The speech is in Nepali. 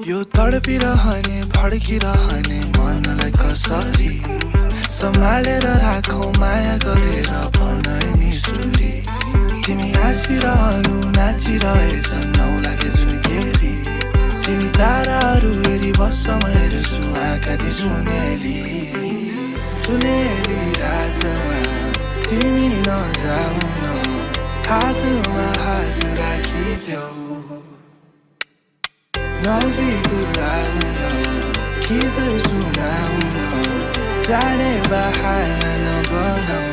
यो तडपिरहने भड्किरहने मनलाई कसरी सम्हालेर राखौ माया गरेर भनै निसुरी तिमी हाँसिरहनु नाचिरहेछ नौलागे सुनकेरी तिमी ताराहरू हेरी बस्छम हेर्छु आँखादी सुनेली रातमा तिमी नजाऊ न हातमा हात राखिदेऊ नजिक आउन गीत सुनाउन जाने बहाना नबनाऊ